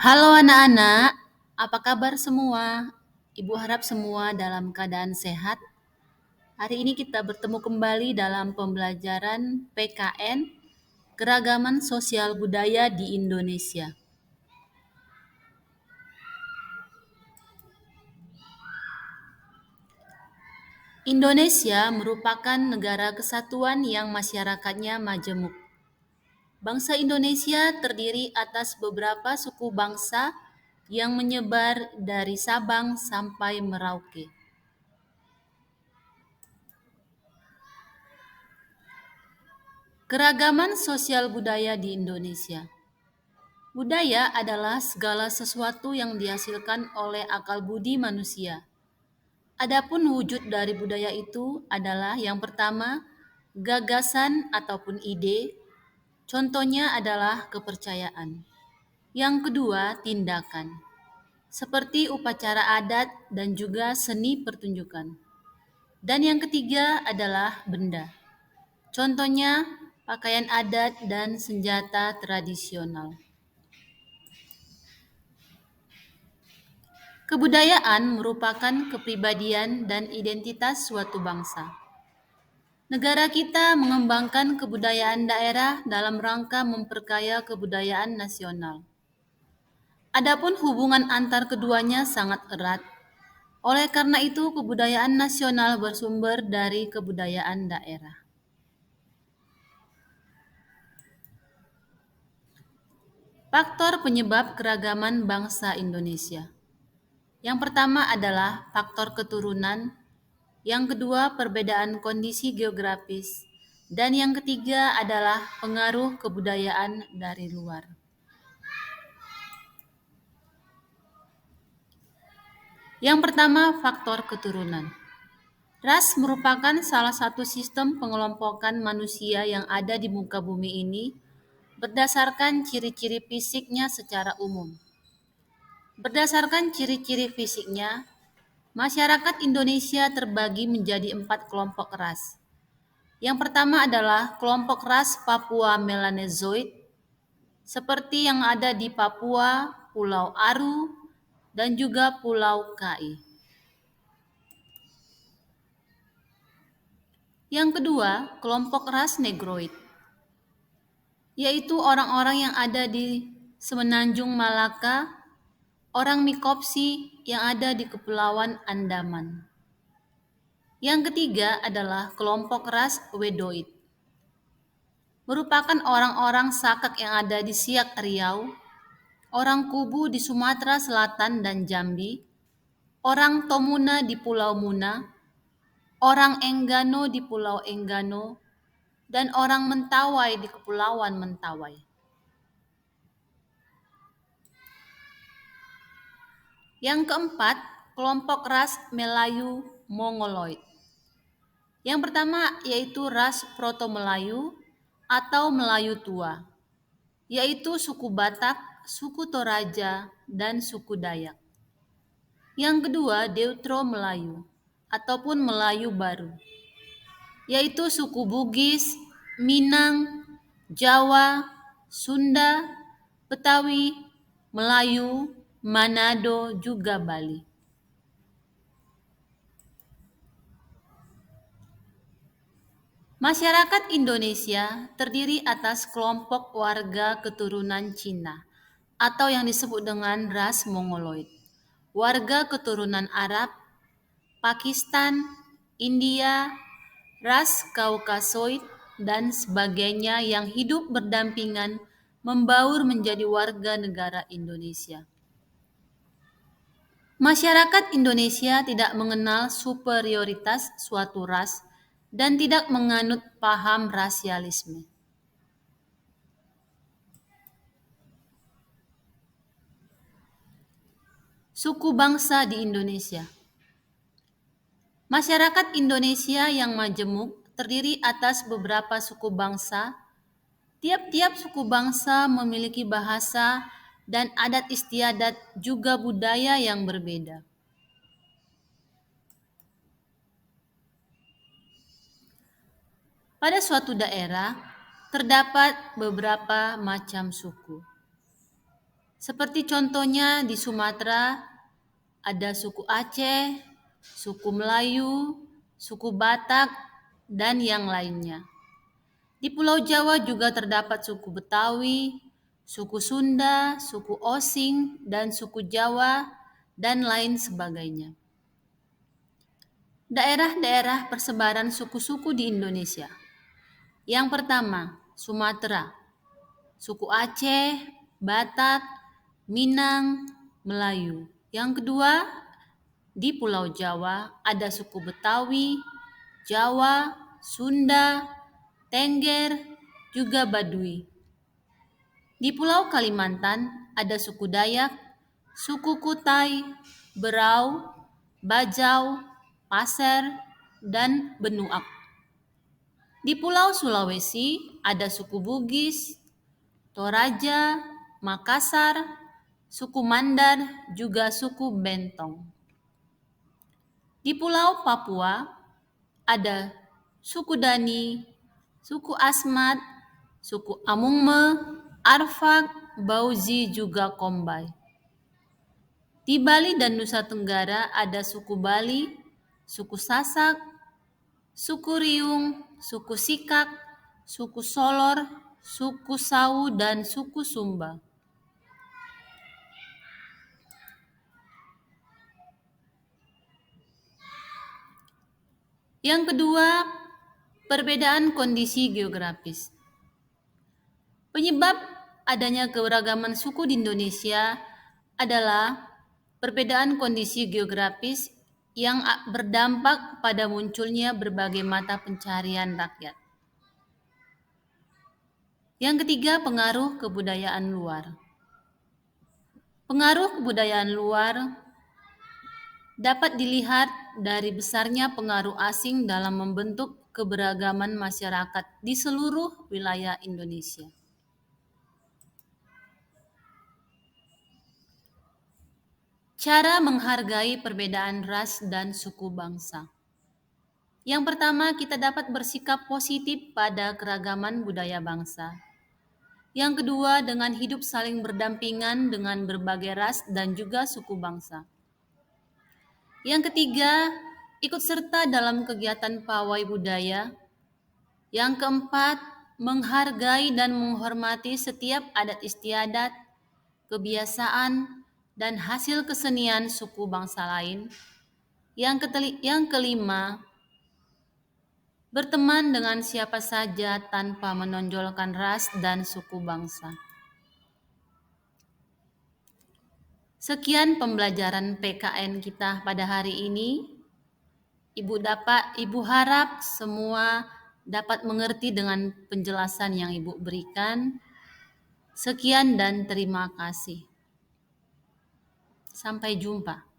Halo anak-anak, apa kabar semua? Ibu harap semua dalam keadaan sehat. Hari ini kita bertemu kembali dalam pembelajaran PKN, Keragaman Sosial Budaya di Indonesia. Indonesia merupakan negara kesatuan yang masyarakatnya majemuk. Bangsa Indonesia terdiri atas beberapa suku bangsa yang menyebar dari Sabang sampai Merauke. Keragaman sosial budaya di Indonesia. Budaya adalah segala sesuatu yang dihasilkan oleh akal budi manusia. Adapun wujud dari budaya itu adalah yang pertama, gagasan ataupun ide. Contohnya adalah kepercayaan. Yang kedua, tindakan. Seperti upacara adat dan juga seni pertunjukan. Dan yang ketiga adalah benda. Contohnya pakaian adat dan senjata tradisional. Kebudayaan merupakan kepribadian dan identitas suatu bangsa. Negara kita mengembangkan kebudayaan daerah dalam rangka memperkaya kebudayaan nasional. Adapun hubungan antar keduanya sangat erat. Oleh karena itu, kebudayaan nasional bersumber dari kebudayaan daerah. Faktor penyebab keragaman bangsa Indonesia. Yang pertama adalah faktor keturunan, yang kedua perbedaan kondisi geografis, dan yang ketiga adalah pengaruh kebudayaan dari luar. Yang pertama, faktor keturunan. Ras merupakan salah satu sistem pengelompokan manusia yang ada di muka bumi ini berdasarkan ciri-ciri fisiknya secara umum. Berdasarkan ciri-ciri fisiknya, masyarakat Indonesia terbagi menjadi 4 kelompok ras. Yang pertama adalah kelompok ras Papua Melanezoid, seperti yang ada di Papua, Pulau Aru, dan juga Pulau Kai. Yang kedua, kelompok ras Negroid, yaitu orang-orang yang ada di Semenanjung Malaka, orang Mikopsi yang ada di Kepulauan Andaman. Yang ketiga adalah kelompok ras Wedoid, merupakan orang-orang Sakak yang ada di Siak Riau, orang Kubu di Sumatera Selatan dan Jambi, orang Tomuna di Pulau Muna, orang Enggano di Pulau Enggano, dan orang Mentawai di Kepulauan Mentawai. Yang keempat, kelompok ras Melayu Mongoloid. Yang pertama yaitu ras Proto-Melayu atau Melayu Tua, yaitu suku Batak, suku Toraja, dan suku Dayak. Yang kedua, Deutero-Melayu ataupun Melayu Baru, yaitu suku Bugis, Minang, Jawa, Sunda, Betawi, Melayu, Manado, juga Bali. Masyarakat Indonesia terdiri atas kelompok warga keturunan Cina atau yang disebut dengan ras Mongoloid, warga keturunan Arab, Pakistan, India, ras Kaukasoid, dan sebagainya yang hidup berdampingan membaur menjadi warga negara Indonesia. Masyarakat Indonesia tidak mengenal superioritas suatu ras dan tidak menganut paham rasialisme. Suku bangsa di Indonesia. Masyarakat Indonesia yang majemuk terdiri atas beberapa suku bangsa. Tiap-tiap suku bangsa memiliki bahasa dan adat istiadat juga budaya yang berbeda. Pada suatu daerah terdapat beberapa macam suku. Seperti contohnya di Sumatera ada suku Aceh, suku Melayu, suku Batak, dan yang lainnya. Di Pulau Jawa juga terdapat suku Betawi, suku Sunda, suku Osing, dan suku Jawa, dan lain sebagainya. Daerah-daerah persebaran suku-suku di Indonesia. Yang pertama, Sumatera, suku Aceh, Batak, Minang, Melayu. Yang kedua, di Pulau Jawa ada suku Betawi, Jawa, Sunda, Tengger, juga Baduy. Di Pulau Kalimantan ada suku Dayak, suku Kutai, Berau, Bajau, Pasir, dan Benuak. Di Pulau Sulawesi ada suku Bugis, Toraja, Makassar, suku Mandar, juga suku Bentong. Di Pulau Papua ada suku Dani, suku Asmat, suku Amungme, Arfak, Bauzi, juga Kombay. Di Bali dan Nusa Tenggara ada suku Bali, suku Sasak, suku Riung, suku Sikak, suku Solor, suku Sawu, dan suku Sumba. Yang kedua, perbedaan kondisi geografis. Penyebab adanya keberagaman suku di Indonesia adalah perbedaan kondisi geografis yang berdampak pada munculnya berbagai mata pencarian rakyat. Yang ketiga, pengaruh kebudayaan luar. Pengaruh kebudayaan luar dapat dilihat dari besarnya pengaruh asing dalam membentuk keberagaman masyarakat di seluruh wilayah Indonesia. Cara menghargai perbedaan ras dan suku bangsa. Yang pertama, kita dapat bersikap positif pada keragaman budaya bangsa. Yang kedua, dengan hidup saling berdampingan dengan berbagai ras dan juga suku bangsa. Yang ketiga, ikut serta dalam kegiatan pawai budaya. Yang keempat, menghargai dan menghormati setiap adat istiadat, kebiasaan, dan hasil kesenian suku bangsa lain. Yang kelima, berteman dengan siapa saja tanpa menonjolkan ras dan suku bangsa. Sekian pembelajaran PKN kita pada hari ini. Ibu harap semua dapat mengerti dengan penjelasan yang Ibu berikan. Sekian dan terima kasih. Sampai jumpa.